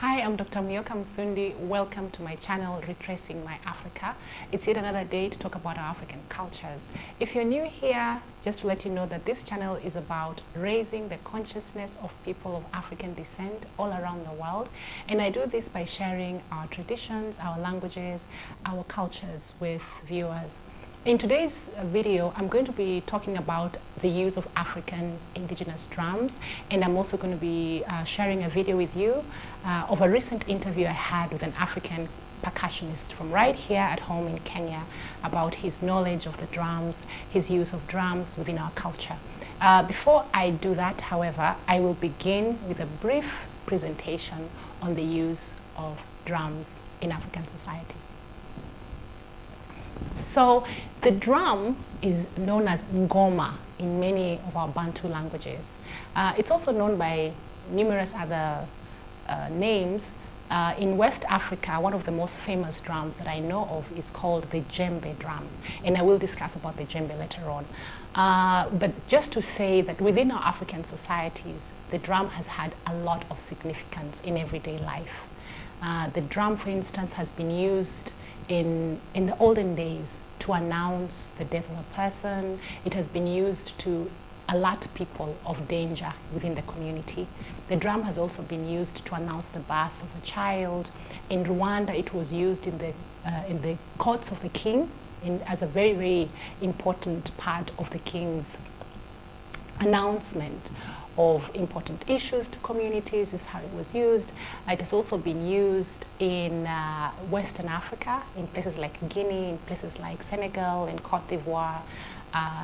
Hi, I'm Dr. Muyoka Msundi. Welcome to my channel, Retracing My Africa. It's yet another day to talk about our African cultures. If you're new here, just to let you know that this channel is about raising the consciousness of people of African descent all around the world. And I do this by sharing our traditions, our languages, our cultures with viewers. In today's video, I'm going to be talking about the use of African indigenous drums, and I'm also going to be sharing a video with you of a recent interview I had with an African percussionist from right here at home in Kenya about his knowledge of the drums, his use of drums within our culture. Before I do that, however, I will begin with a brief presentation on the use of drums in African society. So the drum is known as ngoma in many of our Bantu languages. It's also known by numerous other names. In West Africa, one of the most famous drums that I know of is called the djembe drum, and I will discuss about the djembe later on. But just to say that within our African societies, the drum has had a lot of significance in everyday life. The drum, for instance, has been used in the olden days to announce the death of a person. It has been used to alert people of danger within the community. The drum has also been used to announce the birth of a child. In Rwanda, it was used in the courts of the king as a very, very important part of the king's announcement of important issues to communities. Is how it was used. It has also been used in Western Africa, in places like Guinea, in places like Senegal, in Cote d'Ivoire,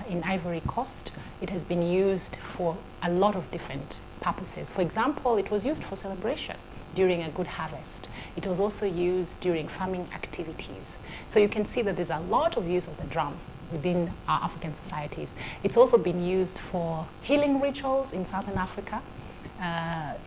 in Ivory Coast. It has been used for a lot of different purposes. For example, it was used for celebration during a good harvest. It was also used during farming activities. So you can see that there's a lot of use of the drum within our African societies. It's also been used for healing rituals in Southern Africa.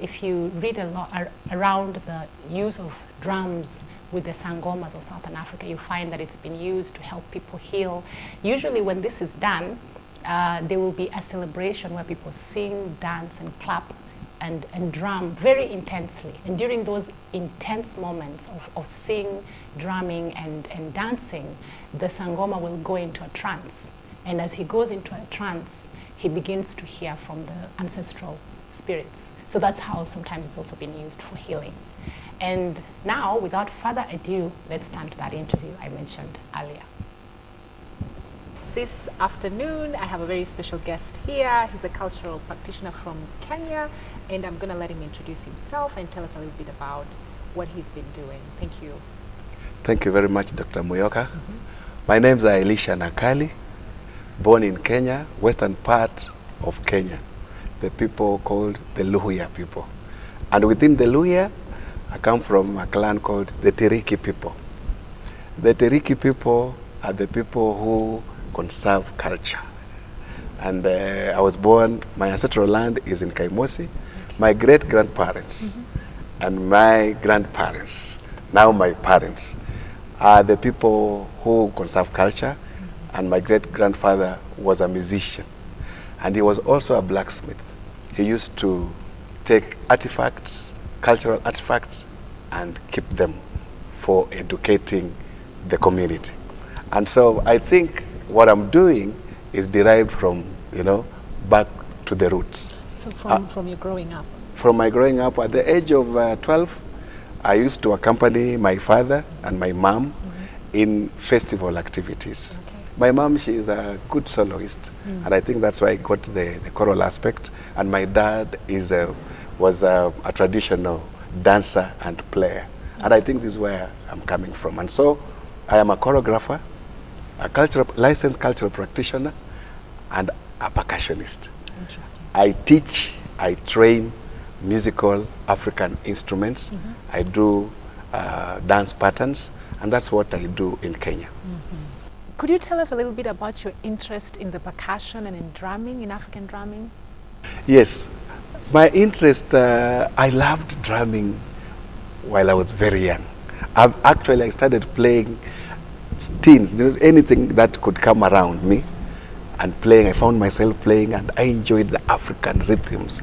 If you read a lot around the use of drums with the sangomas of Southern Africa, you find that it's been used to help people heal. Usually when this is done, there will be a celebration where people sing, dance, and clap and drum very intensely. And during those intense moments of singing, drumming, and dancing, the sangoma will go into a trance. And as he goes into a trance, he begins to hear from the ancestral spirits. So that's how sometimes it's also been used for healing. And now, without further ado, let's turn to that interview I mentioned earlier. This afternoon, I have a very special guest here. He's a cultural practitioner from Kenya, and I'm going to let him introduce himself and tell us a little bit about what he's been doing. Thank you. Thank you very much, Dr. Muyoka. My name is Elisha Nakali, born in Kenya, western part of Kenya, the people called the Luhya people. And within the Luhya, I come from a clan called the Teriki people. The Teriki people are the people who conserve culture. And I was born, my ancestral land is in Kaimosi. Okay. My great-grandparents and my grandparents, now my parents, are the people who conserve culture. And my great-grandfather was a musician. And he was also a blacksmith. He used to take artifacts, cultural artifacts, and keep them for educating the community. And so I think what I'm doing is derived from, back to the roots. So from your growing up? From my growing up, at the age of 12, I used to accompany my father and my mom in festival activities. Okay. My mom, she is a good soloist, and I think that's why I got the choral aspect. And my dad was a traditional dancer and player. Okay. And I think this is where I'm coming from. And so I am a choreographer, a licensed cultural practitioner, and a percussionist. Interesting. I teach, I train musical African instruments. I do dance patterns, and that's what I do in Kenya. Could you tell us a little bit about your interest in the percussion and in drumming, in African drumming? Yes. My interest, I loved drumming while I was very young. I started playing teens, anything that could come around me and playing. I found myself playing, and I enjoyed the African rhythms,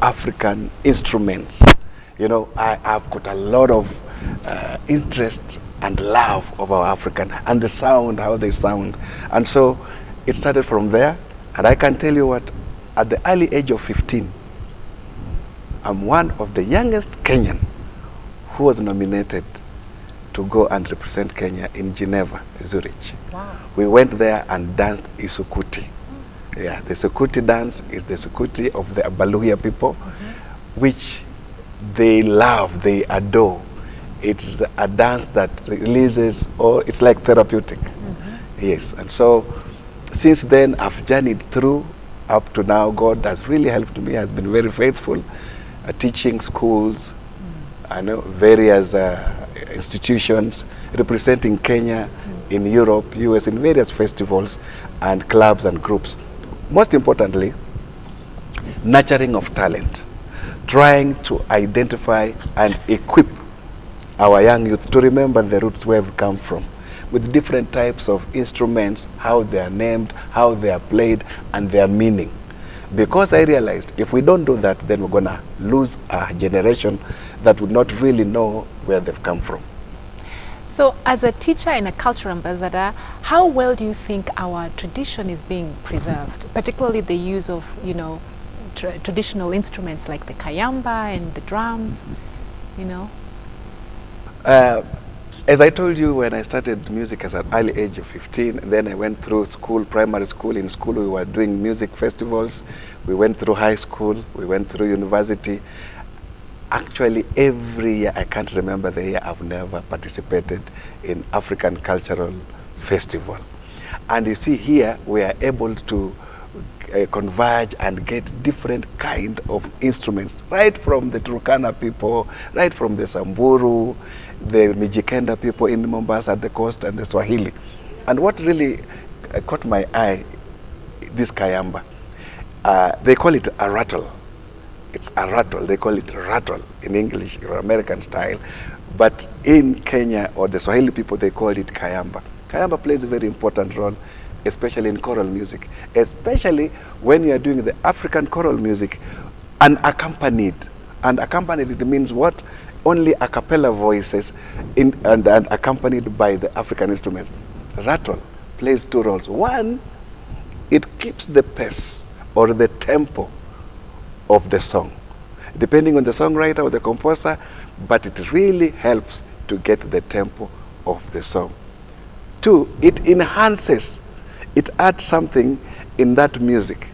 African instruments. You know, I've got a lot of interest and love of our African and the sound, how they sound. And so it started from there. And I can tell you what, at the early age of 15, I'm one of the youngest Kenyan who was nominated to go and represent Kenya in Geneva, Zurich. Wow. We went there and danced Isukuti. Yeah, the Sukuti dance is the Sukuti of the Baluhia people, which they love, they adore. It is a dance that releases, or it's like therapeutic. Yes, and so since then I've journeyed through up to now. God has really helped me, has been very faithful, teaching schools, I know various institutions, representing Kenya in Europe, US, in various festivals and clubs and groups. Most importantly, nurturing of talent, trying to identify and equip our young youth to remember the roots where we've come from, with different types of instruments, how they are named, how they are played, and their meaning. Because I realized if we don't do that, then we're going to lose a generation that would not really know where they've come from. So as a teacher and a cultural ambassador, how well do you think our tradition is being preserved, particularly the use of, you know, traditional instruments like the kayamba and the drums, you know? As I told you, when I started music at an early age of 15, then I went through school, primary school. In school, we were doing music festivals. We went through high school. We went through university. Actually, every year, I can't remember the year I've never participated in African Cultural Festival. And you see here, we are able to converge and get different kind of instruments, right from the Turkana people, right from the Samburu, the Mijikenda people in Mombasa at the coast, and the Swahili. And what really caught my eye, this kayamba, they call it a rattle. It's a rattle. They call it rattle in English or American style. But in Kenya or the Swahili people, they call it kayamba. Kayamba plays a very important role, especially in choral music, especially when you are doing the African choral music unaccompanied. And accompanied, it means what? Only a cappella voices and accompanied by the African instrument. Rattle plays two roles. One, it keeps the pace or the tempo of the song, depending on the songwriter or the composer, but it really helps to get the tempo of the song. Two, it enhances, it adds something in that music,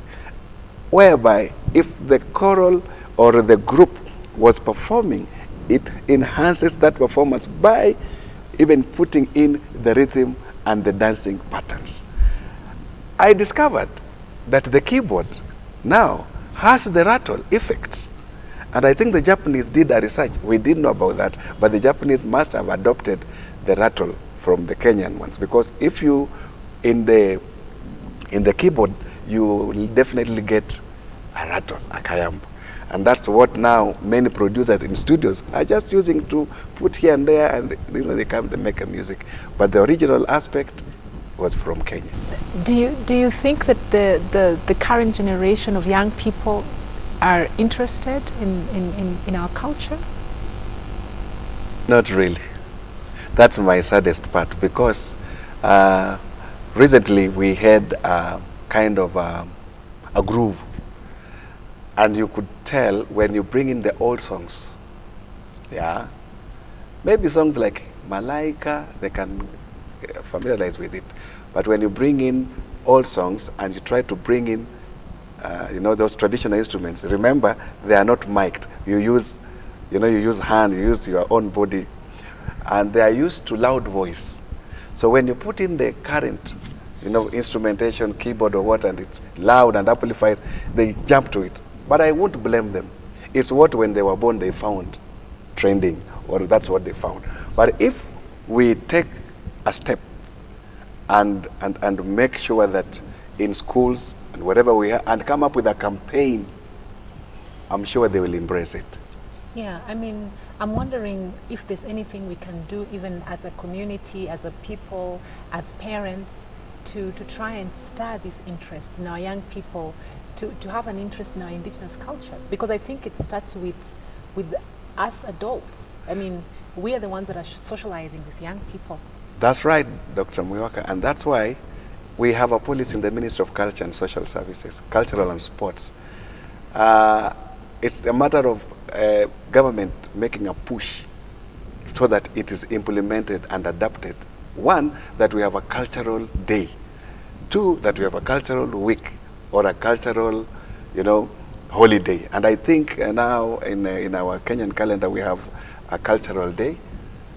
whereby if the choral or the group was performing, it enhances that performance by even putting in the rhythm and the dancing patterns. I discovered that the keyboard now has the rattle effects. And I think the Japanese did a research. We didn't know about that, but the Japanese must have adopted the rattle from the Kenyan ones, because if you, in the keyboard, you will definitely get a rattle, a kayamba. And that's what now many producers in studios are just using to put here and there, and you know, they make a music. But the original aspect was from Kenya. Do you think that the current generation of young people are interested in our culture? Not really. That's my saddest part, because recently we had kind of a groove. And you could tell when you bring in the old songs, yeah, maybe songs like Malaika, they can familiarize with it. But when you bring in old songs and you try to bring in, you know, those traditional instruments, remember, they are not mic'd. You use, you know, you use hand, you use your own body, and they are used to loud voice. So when you put in the current, you know, instrumentation, keyboard or what, and it's loud and amplified, they jump to it. But I won't blame them. It's what when they were born they found trending, or that's what they found. But if we take a step and make sure that in schools and wherever we are, and come up with a campaign, I'm sure they will embrace it. Yeah, I mean, I'm wondering if there's anything we can do, even as a community, as a people, as parents, to try and stir this interest in our young people, to have an interest in our indigenous cultures, because I think it starts with us adults. I mean, we are the ones that are socializing these young people. That's right, Dr. Muyoka, and that's why we have a policy in the Ministry of Culture and Social Services, Cultural and Sports. It's a matter of government making a push so that it is implemented and adapted. One, that we have a cultural day. Two, that we have a cultural week or a cultural, holiday. And I think now in our Kenyan calendar we have a cultural day.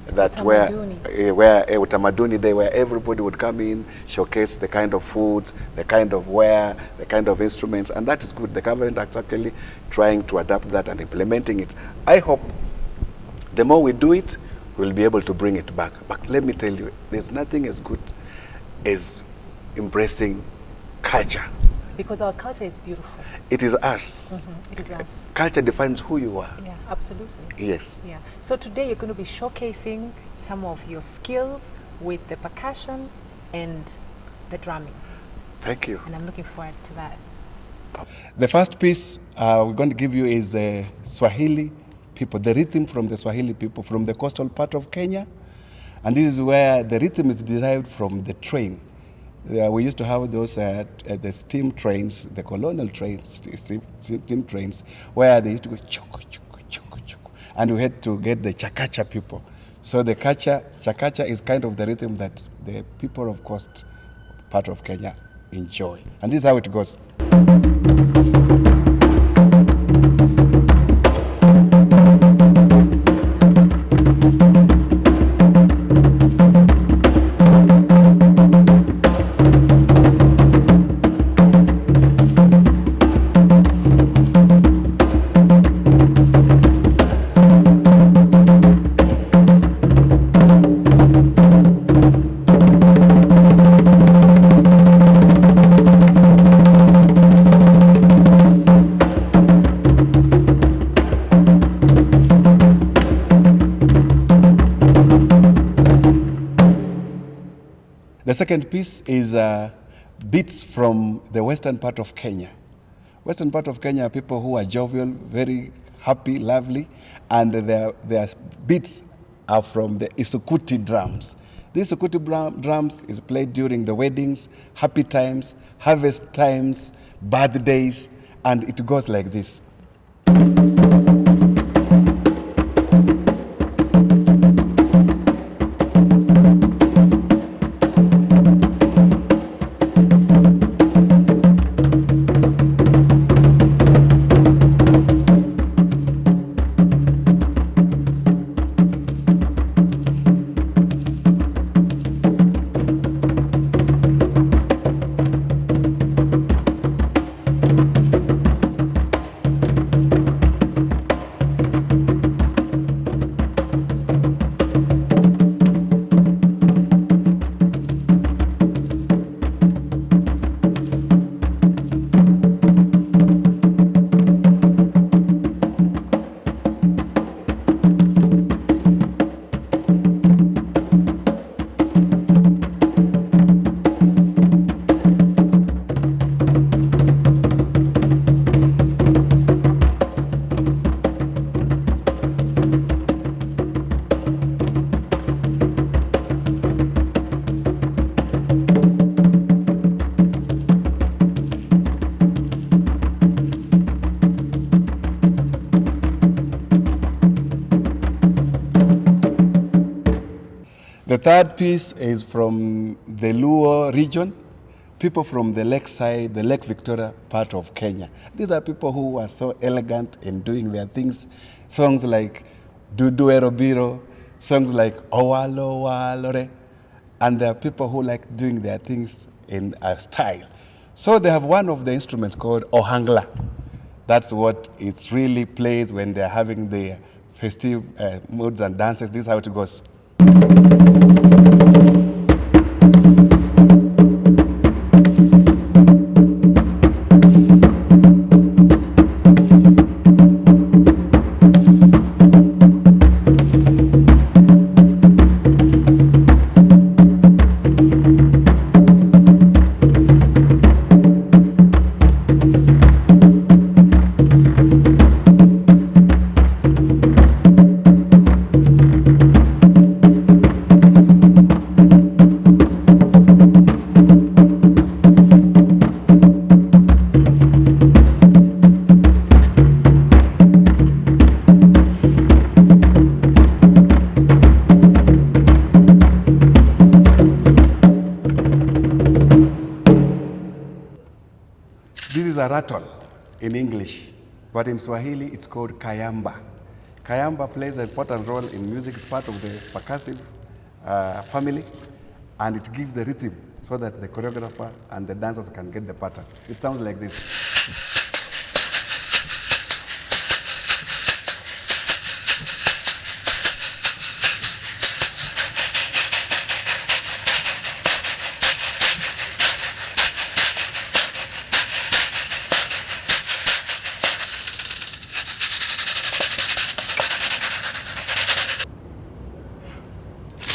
That where Utamaduni Day, where everybody would come in, showcase the kind of foods, the kind of wear, the kind of instruments, and that is good. The government is actually trying to adapt that and implementing it. I hope the more we do it, we'll be able to bring it back. But let me tell you, there's nothing as good as embracing culture. Because our culture is beautiful. It is us. Mm-hmm. It is us. Culture defines who you are. Yeah, absolutely. Yes. Yeah. So today you're going to be showcasing some of your skills with the percussion and the drumming. Thank you. And I'm looking forward to that. The first piece we're going to give you is Swahili people, the rhythm from the Swahili people from the coastal part of Kenya. And this is where the rhythm is derived from the train. We used to have those the steam trains, the colonial trains, steam trains, where they used to go chuk, chuk, chuk, chuk. And we had to get the chakacha people. So the chakacha is kind of the rhythm that the people of coast part of Kenya enjoy. And this is how it goes. The second piece is beats from the western part of Kenya. Western part of Kenya are people who are jovial, very happy, lovely, and their beats are from the Isukuti drums. This Isukuti drums is played during the weddings, happy times, harvest times, birthdays, and it goes like this. The third piece is from the Luo region, people from the lakeside, the Lake Victoria part of Kenya. These are people who are so elegant in doing their things. Songs like Dudu Erobiro, songs like Owalo Walore, and there are people who like doing their things in a style. So they have one of the instruments called Ohangla. That's what it really plays when they're having their festive moods and dances. This is how it goes. rattle in English, but in Swahili it's called kayamba. Kayamba plays an important role in music. It's part of the percussive family, and it gives the rhythm so that the choreographer and the dancers can get the pattern. It sounds like this.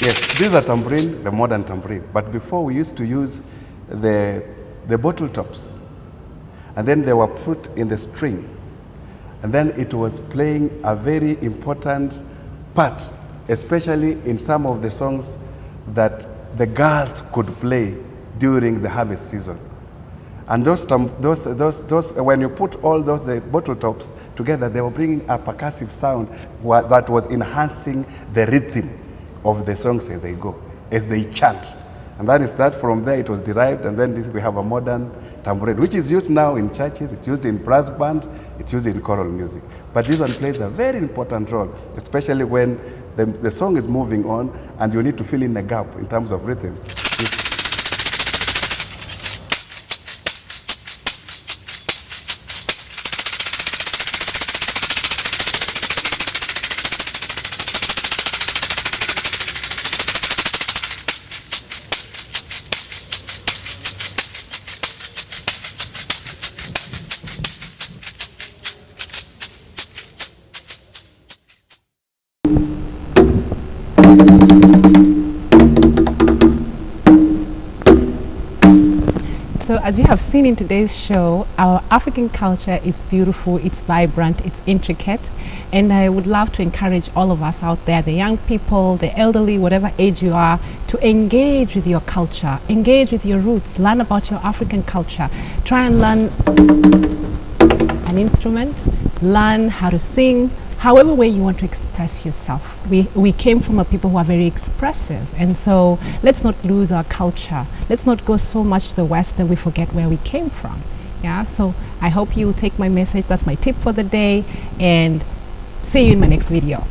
Yes, this is a tambourine, the modern tambourine. But before we used to use the bottle tops, and then they were put in the string, and then it was playing a very important part, especially in some of the songs that the girls could play during the harvest season. And when you put all those bottle tops together, they were bringing a percussive sound that was enhancing the rhythm of the songs as they go, as they chant. And that is that from there it was derived, and then we have a modern tambourine, which is used now in churches, it's used in brass band, it's used in choral music. But this one plays a very important role, especially when the song is moving on and you need to fill in a gap in terms of rhythm. So as you have seen in today's show, our African culture is beautiful, it's vibrant, it's intricate, and I would love to encourage all of us out there, the young people, the elderly, whatever age you are, to engage with your culture, engage with your roots, learn about your African culture, try and learn an instrument, learn how to sing, however way you want to express yourself. We came from a people who are very expressive, and so let's not lose our culture. Let's not go so much to the West that we forget where we came from. Yeah, so I hope you'll take my message. That's my tip for the day, and see you in my next video.